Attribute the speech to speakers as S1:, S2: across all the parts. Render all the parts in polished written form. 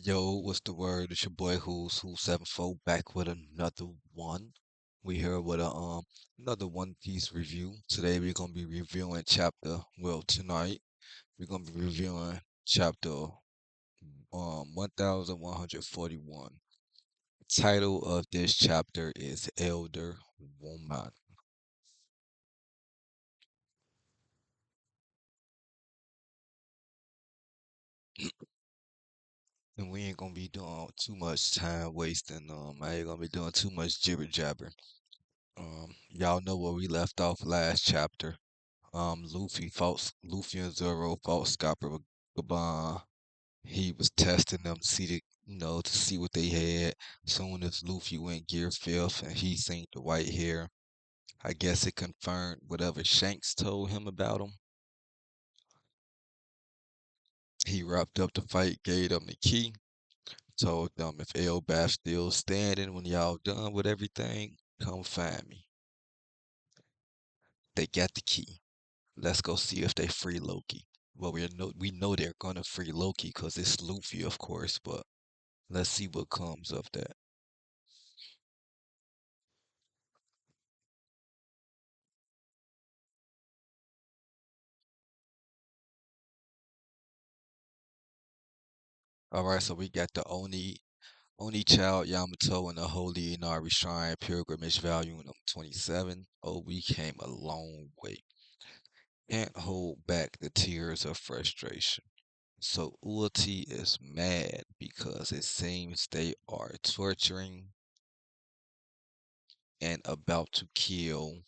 S1: Yo, what's the word? It's your boy Who's 74 back with another one. We here with a another One Piece review. Today we're gonna be reviewing tonight we're gonna be reviewing chapter 1141. Title of this chapter is Elder Woman. And we ain't gonna be doing too much time wasting. I ain't gonna be doing too much jibber jabber. Y'all know where we left off last chapter. Luffy and Zoro fought Scopper Gaban. He was testing them to see to see what they had. Soon as Luffy went gear fifth and he seen the white hair, I guess it confirmed whatever Shanks told him about him. He wrapped up the fight, gave them the key, told them if Elbaf's still standing when y'all done with everything, come find me. They got the key. Let's go see if they free Loki. Well, we know they're gonna free Loki because it's Luffy, of course, but let's see what comes of that. All right, so we got the Oni Child Yamato and the Holy Inari Shrine Pilgrimage Volume number 27. Oh, we came a long way. Can't hold back the tears of frustration. So Ulti is mad because it seems they are torturing and about to kill.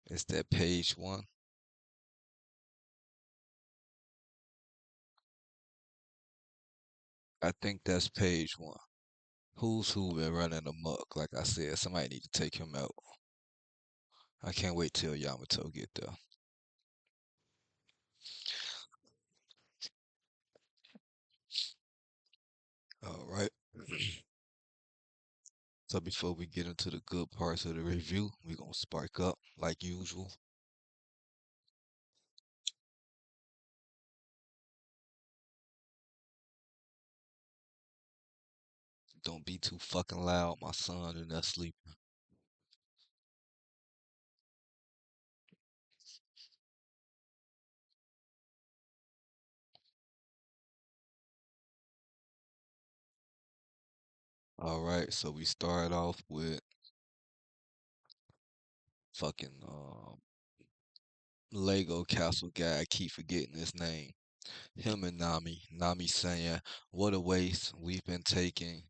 S1: Is that page one? I think that's page one. Who been running amok? Like I said, somebody need to take him out. I can't wait till Yamato get there. All right. So before we get into the good parts of the review, we gonna spark up like usual. Don't be too fucking loud, my son, and that's sleeping. All right, so we start off with fucking Lego Castle guy. I keep forgetting his name. Him and Nami. Nami saying, "What a waste. We've been trekking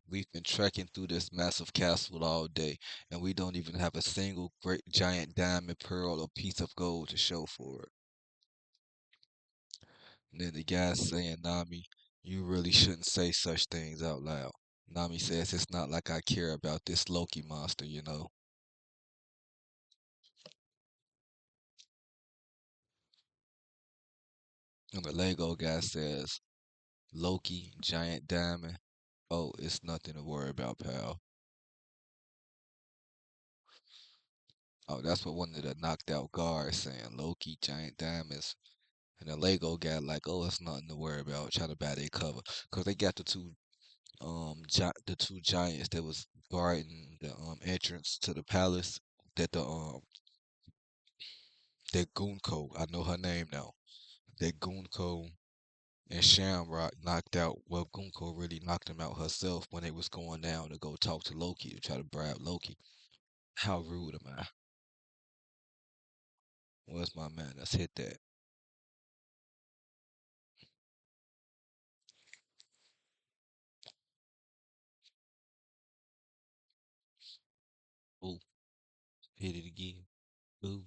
S1: through this massive castle all day, and we don't even have a single great giant diamond, pearl, or piece of gold to show for it." And then the guy saying, "Nami, you really shouldn't say such things out loud." Nami says, "It's not like I care about this Loki monster, you know." And the Lego guy says, "Loki, giant diamond. Oh, it's nothing to worry about, pal." Oh, that's what one of the knocked out guards saying. Loki, giant diamonds. And the Lego guy like, "Oh, it's nothing to worry about." Try to buy their cover. Cause they got the two giants that was guarding the entrance to the palace that that Gunko, I know her name now. That Gunko and Shamrock knocked out. Well, Gunko really knocked him out herself when they was going down to go talk to Loki to try to bribe Loki. How rude am I? Where's my man? Let's hit that. Ooh, hit it again. Ooh,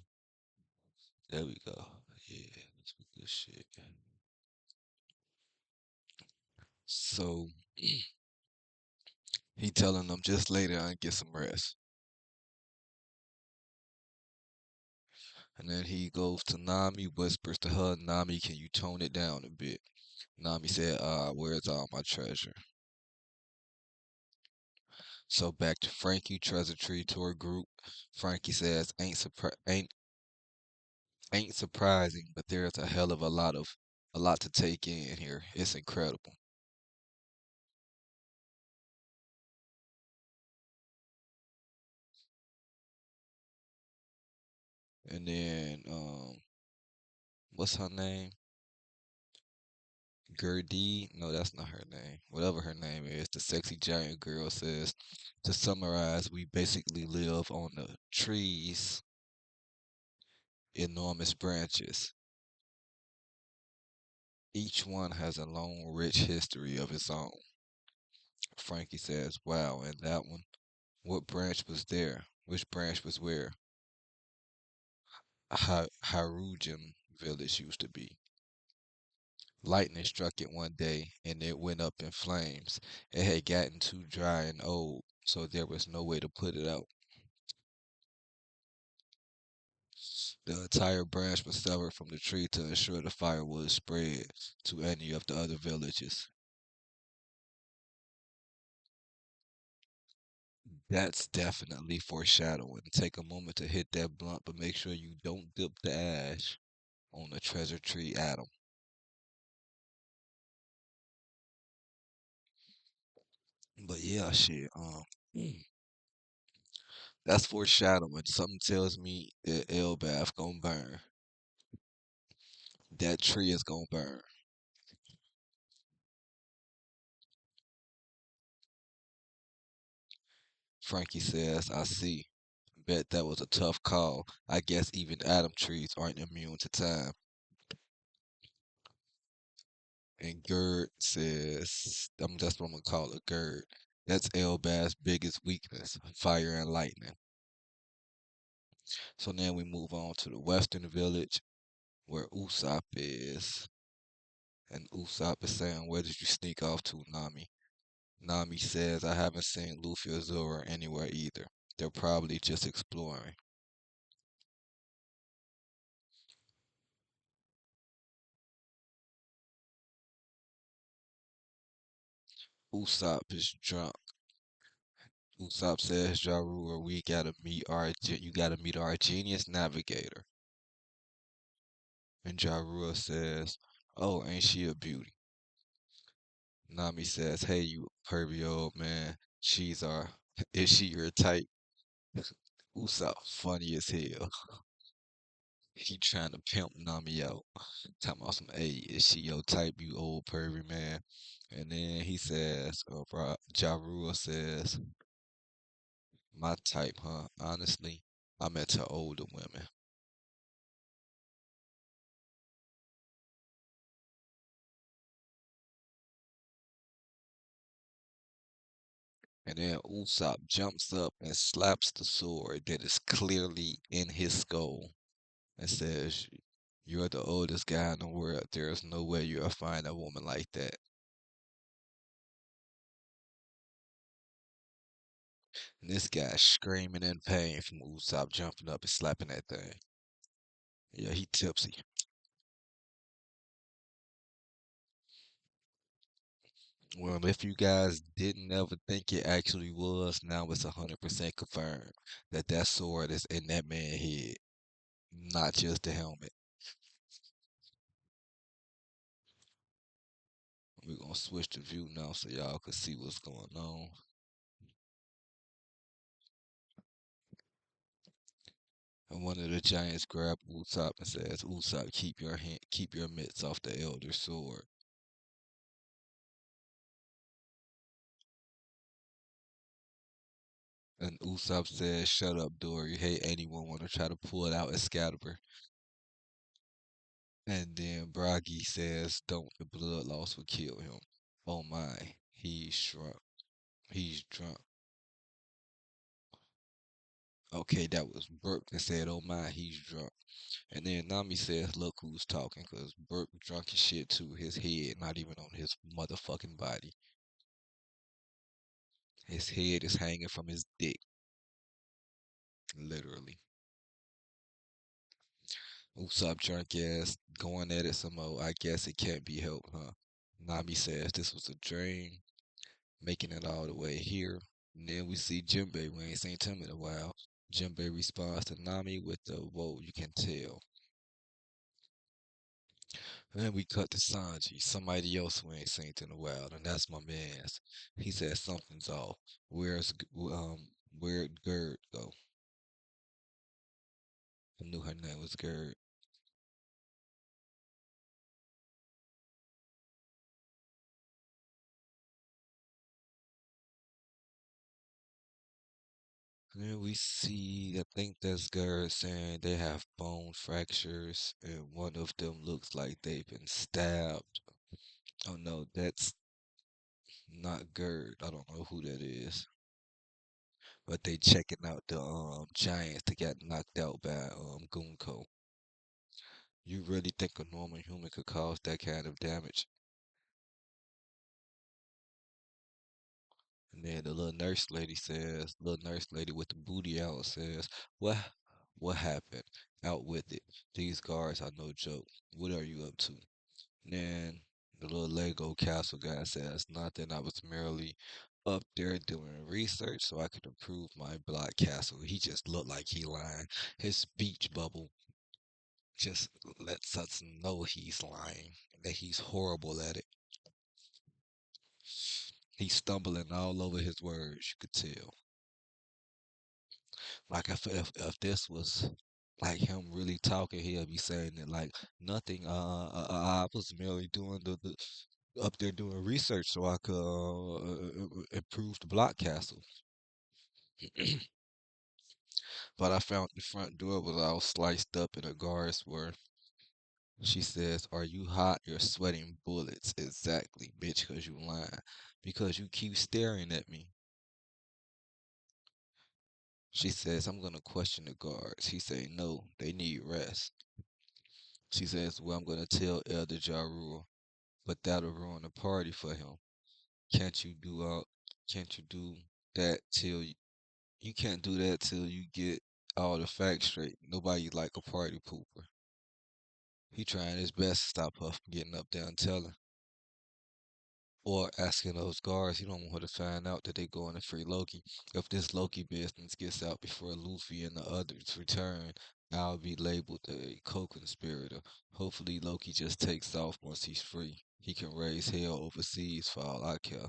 S1: there we go. Yeah, that's some good shit. So he telling them just lay down and get some rest. And then he goes to Nami, whispers to her, "Nami, can you tone it down a bit?" Nami said, where's all my treasure?" So back to Frankie, Treasure Tree Tour Group. Frankie says, Ain't surprising, but there's a hell of a lot to take in here. It's incredible. And then what's her name? Gerdie? No, that's not her name. Whatever her name is, the sexy giant girl says, to summarize, we basically live on the trees, enormous branches. Each one has a long, rich history of its own. Frankie says, wow, and that one, what branch was there? Which branch was where? Harujin village used to be. Lightning struck it one day, and it went up in flames. It had gotten too dry and old, so there was no way to put it out. The entire branch was severed from the tree to ensure the fire would spread to any of the other villages. That's definitely foreshadowing. Take a moment to hit that blunt, but make sure you don't dip the ash on the treasure tree atom. But yeah, shit. That's foreshadowing. Something tells me that Elbath gonna burn. That tree is gonna burn. Frankie says, I see. Bet that was a tough call. I guess even atom trees aren't immune to time. And Gerd says, that's what I'm gonna call it, Gerd. That's Elbaz's biggest weakness, fire and lightning. So now we move on to the western village where Usopp is. And Usopp is saying, where did you sneak off to, Nami? Nami says, I haven't seen Luffy or Zoro anywhere either. They're probably just exploring. Usopp is drunk. Usopp says, Jarua, you gotta meet our genius navigator. And Jarua says, oh, ain't she a beauty? Nami says, hey, you pervy old man. Is she your type? Usopp funny as hell. He trying to pimp Nami out. Talking about some, hey, is she your type, you old pervy man? And then he says, Jarua says, my type, huh? Honestly, I'm into older women. And then Usopp jumps up and slaps the sword that is clearly in his skull and says, you're the oldest guy in the world. There is no way you'll find a woman like that. And this guy's screaming in pain from Usopp jumping up and slapping that thing. Yeah, he tipsy. Well, if you guys didn't ever think it actually was, now it's 100% confirmed that that sword is in that man's head, not just the helmet. We're gonna switch the view now so y'all can see what's going on. And one of the giants grabs Usopp and says, Usopp, keep your mitts off the elder sword. And Usopp says, shut up, Dory. Hey, anyone want to try to pull it out Excalibur? And then Bragi says, don't, the blood loss will kill him. Oh my, he's drunk. He's drunk. Okay, that was Burke that said, oh my, he's drunk. And then Nami says, look who's talking, because Burke drunk as shit too. His head, not even on his motherfucking body. His head is hanging from his dick, literally. Usopp drunk ass going at it some more. I guess it can't be helped, huh? Nami says this was a dream, making it all the way here. And then we see Jinbei. We ain't seen him in a while. Jinbei responds to Nami with the whoa, you can tell. And then we cut to Sanji, somebody else who ain't seen in a while, and that's my man's. He said something's off. Where'd Gerd go? I knew her name was Gerd. And then we see, I think that's Gerd saying they have bone fractures, and one of them looks like they've been stabbed. Oh no, that's not Gerd. I don't know who that is. But they checking out the giants that got knocked out by Gunko. You really think a normal human could cause that kind of damage? And then the little nurse lady with the booty out says, what happened? Out with it. These guards are no joke. What are you up to? And then the little Lego castle guy says, nothing. I was merely up there doing research so I could improve my block castle. He just looked like he lying. His speech bubble just lets us know he's lying, that he's horrible at it. He's stumbling all over his words, you could tell. Like if this was like him really talking, he'll be saying it like nothing. I was merely doing the up there doing research so I could improve the block castle. But I found the front door was all sliced up and the guards were. She says, "Are you hot? You're sweating bullets." Exactly, bitch, because you lying. Because you keep staring at me. She says, "I'm gonna question the guards." He say, "No, they need rest." She says, "Well, I'm gonna tell Elder Jarul, but that'll ruin the party for him. Can't you do can't you do that till you can't do that till you get all the facts straight. Nobody like a party pooper." He trying his best to stop her from getting up there and telling. Or asking those guards, you don't want her to find out that they going to free Loki. If this Loki business gets out before Luffy and the others return, I'll be labeled a co-conspirator. Hopefully Loki just takes off once he's free. He can raise hell overseas for all I care.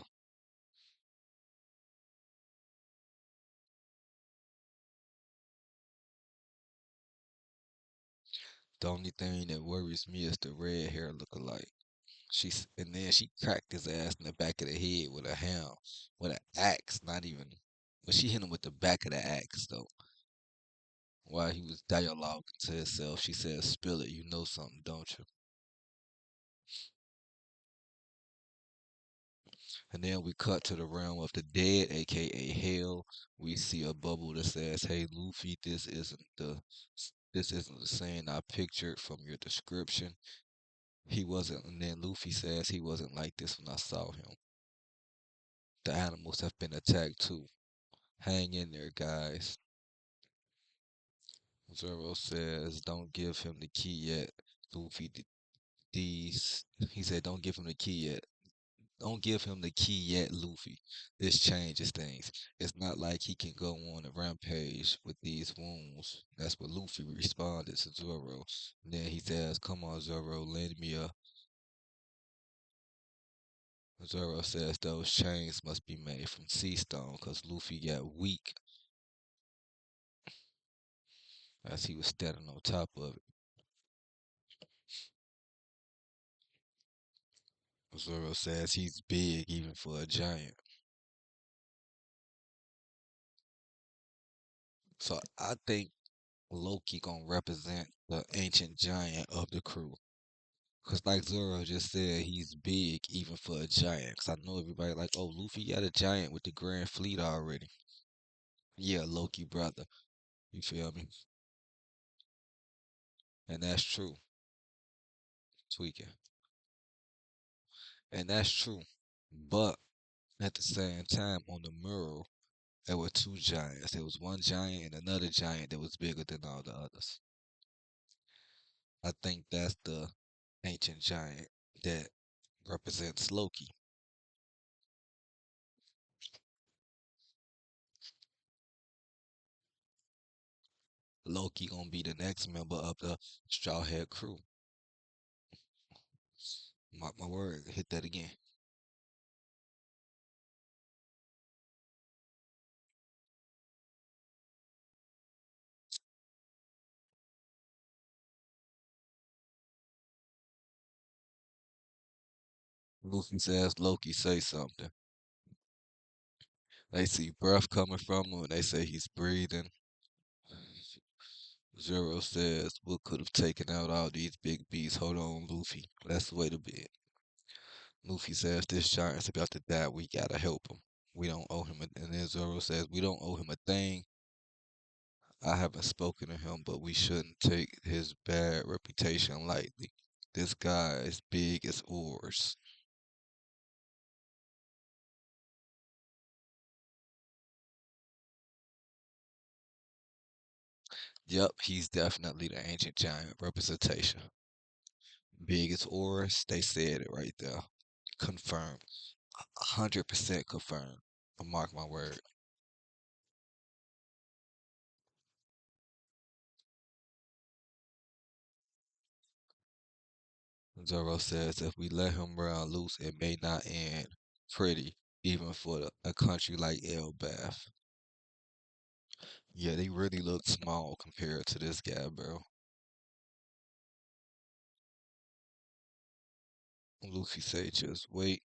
S1: The only thing that worries me is the red hair look-alike. And then she cracked his ass in the back of the head with a hammer, with an axe, not even, but she hit him with the back of the axe though. While he was dialoguing to himself, she said, "Spill it, you know something, don't you?" And then we cut to the realm of the dead, aka hell. We see a bubble that says, "Hey Luffy, this isn't the scene I pictured from your description. He wasn't." And then Luffy says he wasn't like this when I saw him. The animals have been attacked too. Hang in there, guys. Zoro says, "Don't give him the key yet." Luffy, these, he said, "Don't give him the key yet." Don't give him the key yet, Luffy. This changes things. It's not like he can go on a rampage with these wounds. That's what Luffy responded to Zoro. Then he says, "Come on, Zoro, lend me a." Zoro says those chains must be made from sea stone because Luffy got weak as he was standing on top of it. Zoro says he's big even for a giant. So I think Loki gonna represent the ancient giant of the crew. Cause like Zoro just said, he's big even for a giant. Cause I know everybody like, oh, Luffy got a giant with the Grand Fleet already. Yeah, Loki brother. You feel me? And that's true. Tweaking. And that's true. But at the same time, on the mural, there were two giants. There was one giant and another giant that was bigger than all the others. I think that's the ancient giant that represents Loki. Loki gonna be the next member of the Straw Hat crew. My word, hit that again. Luffy says Loki say something. They see breath coming from him and they say he's breathing. Zero says, what could have taken out all these big beasts? Hold on, Luffy. Let's wait a bit. Luffy says, this giant's about to die. We gotta help him. We don't owe him a, and then Zoro says, we don't owe him a thing. I haven't spoken to him, but we shouldn't take his bad reputation lightly. This guy is big as oars. Yep, he's definitely the ancient giant representation. Big as oars, they said it right there. Confirmed. 100% confirmed. Mark my word. Zoro says if we let him run loose, it may not end pretty, even for a country like Elbaf. Yeah, they really look small compared to this guy, bro. Luffy say just wait.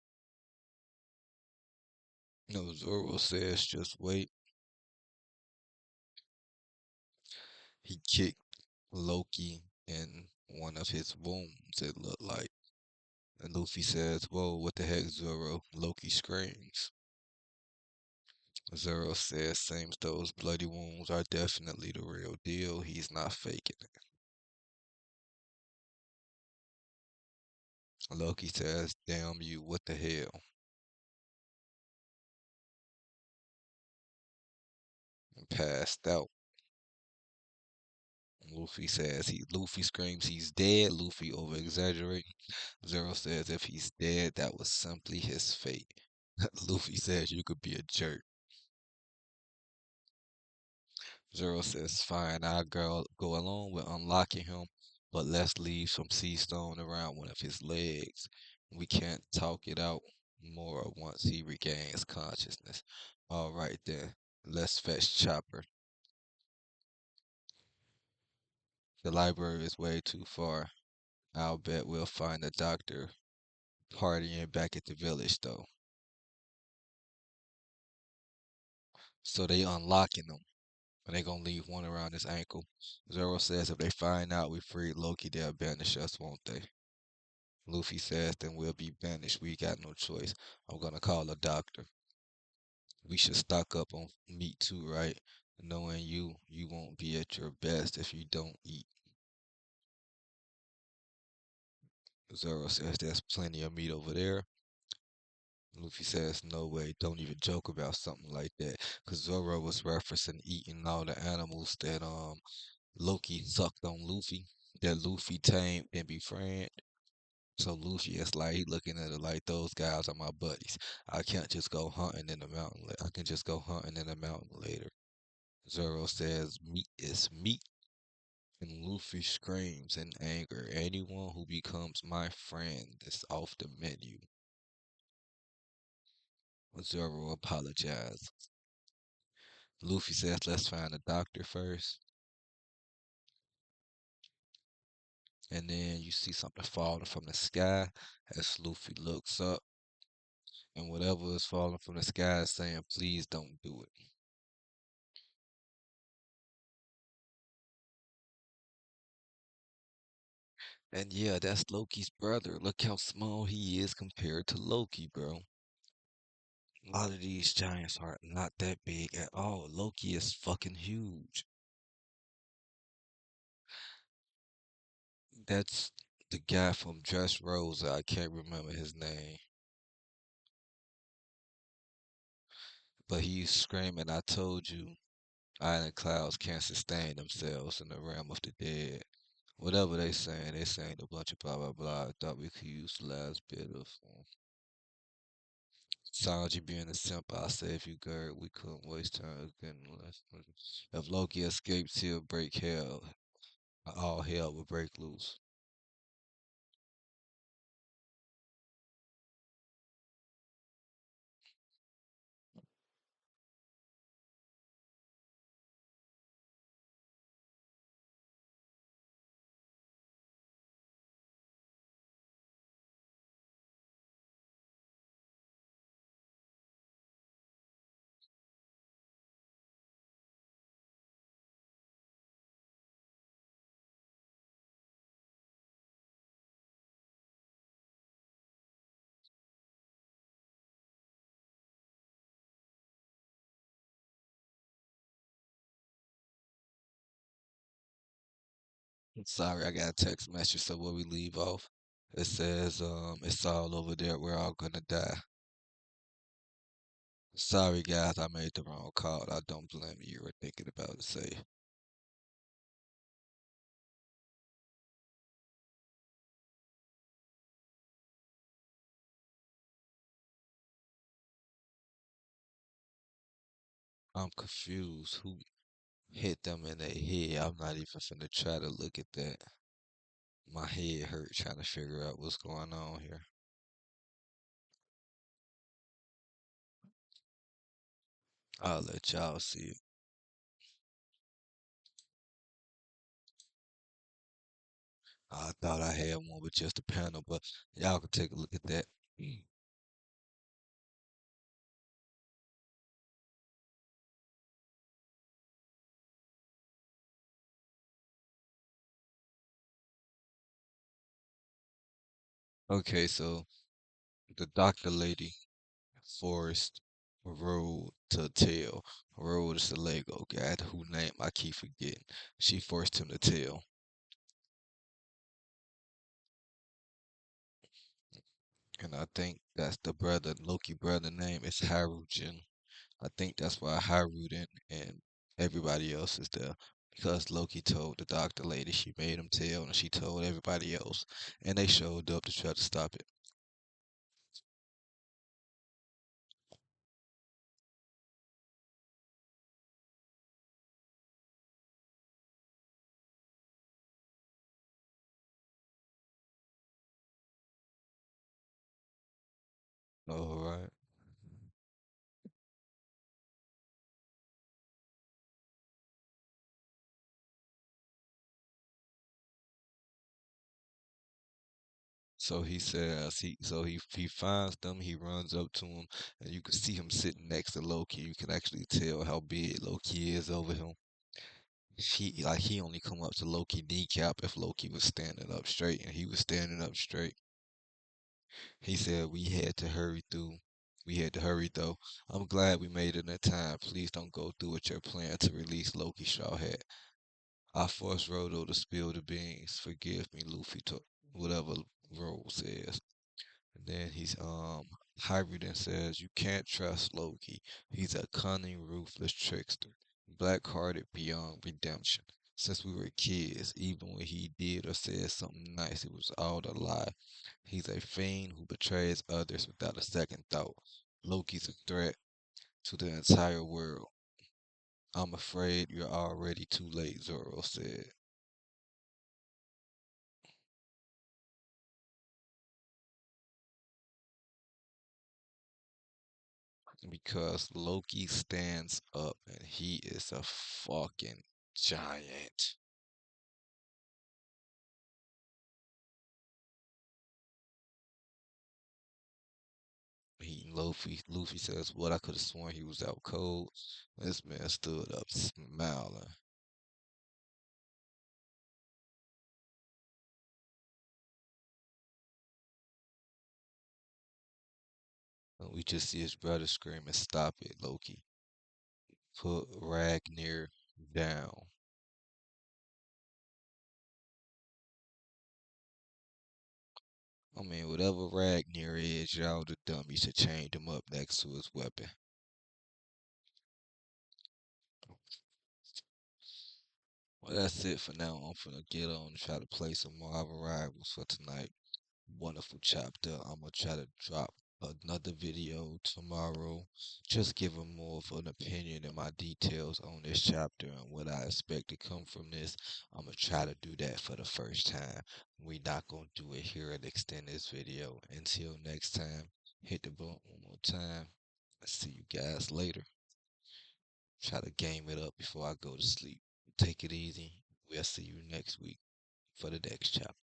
S1: No, Zoro says just wait. He kicked Loki in one of his wounds, it looked like. And Luffy says, whoa, what the heck, Zoro? Loki screams. Zoro says, seems those bloody wounds are definitely the real deal. He's not faking it. Loki says, damn you, what the hell? And passed out. Luffy screams he's dead. Luffy over exaggerating. Zero says if he's dead, that was simply his fate. Luffy says you could be a jerk. Zero says fine, go along with unlocking him, but let's leave some sea stone around one of his legs. We can't talk it out more once he regains consciousness. All right then, let's fetch Chopper. The library is way too far. I'll bet we'll find the doctor partying back at the village though. So they unlocking them. And they gonna leave one around his ankle. Zoro says if they find out we freed Loki, they'll banish us, won't they? Luffy says then we'll be banished. We got no choice. I'm gonna call a doctor. We should stock up on meat too, right? Knowing you won't be at your best if you don't eat. Zoro says there's plenty of meat over there. Luffy says, no way, don't even joke about something like that. Cause Zoro was referencing eating all the animals that Loki sucked on Luffy, that Luffy tamed and befriended. So Luffy is like he looking at it like those guys are my buddies. I can't just go hunting in the mountain. I can just go hunting in the mountain later. Zoro says meat is meat. And Luffy screams in anger. Anyone who becomes my friend is off the menu. Zoro apologizes. Luffy says, let's find a doctor first. And then you see something falling from the sky as Luffy looks up. And whatever is falling from the sky is saying, please don't do it. And yeah, that's Loki's brother. Look how small he is compared to Loki, bro. A lot of these giants are not that big at all. Loki is fucking huge. That's the guy from Dressrosa. I can't remember his name. But he's screaming, I told you, island clouds can't sustain themselves in the realm of the dead. Whatever they saying a bunch of blah blah blah. I thought we could use the last bit of Sanji being a simp. I say if you Gerd, we couldn't waste time getting less. If Loki escapes, he'll break hell. All hell will break loose. Sorry, I got a text message. So where we leave off, it says, it's all over there. We're all gonna die. Sorry, guys, I made the wrong call. I don't blame you. You were thinking about it. Say, I'm confused. Who hit them in their head? I'm not even finna try to look at that. My head hurt trying to figure out what's going on here. I'll let y'all see it. I thought I had one with just a panel, but y'all can take a look at that. Okay, so the doctor lady forced Road to tell. Road is the Lego guy whose name I keep forgetting. She forced him to tell. And I think that's the brother, Loki brother name is Harujin. I think that's why Haruden and everybody else is there. Because Loki told the doctor lady she made him tell and she told everybody else. And they showed up to try to stop it. Alright. So he says he finds them, he runs up to him, and you can see him sitting next to Loki. You can actually tell how big Loki is over him. He only come up to Loki kneecap if Loki was standing up straight, and he was standing up straight. He said we had to hurry through. We had to hurry though. I'm glad we made it in time. Please don't go through with your plan to release Loki, Straw Hat. I forced Roto to spill the beans. Forgive me, Luffy. To whatever Rose says. And then Hybrid and says you can't trust Loki. He's a cunning, ruthless trickster, black-hearted beyond redemption. Since we were kids, even when he did or said something nice, it was all a lie. He's a fiend who betrays others without a second thought. Loki's a threat to the entire world. I'm afraid you're already too late, Zoro said. Because Loki stands up and he is a fucking giant. Luffy says, "What? I could have sworn he was out cold." This man stood up smiling. And we just see his brother screaming, "Stop it, Loki! Put Ragnar down." I mean, whatever Ragnar is, y'all the dummies should chained him up next to his weapon. Well, that's it for now. I'm finna get on and try to play some Marvel Rivals for tonight. Wonderful chapter. I'm gonna try to drop another video tomorrow, just giving more of an opinion and my details on this chapter and what I expect to come from this. I'm gonna try to do that for the first time. We not gonna do it here and extend this video. Until next time, hit the button one more time. See you guys later. Try to game it up before I go to sleep. Take it easy. We'll see you next week for the next chapter.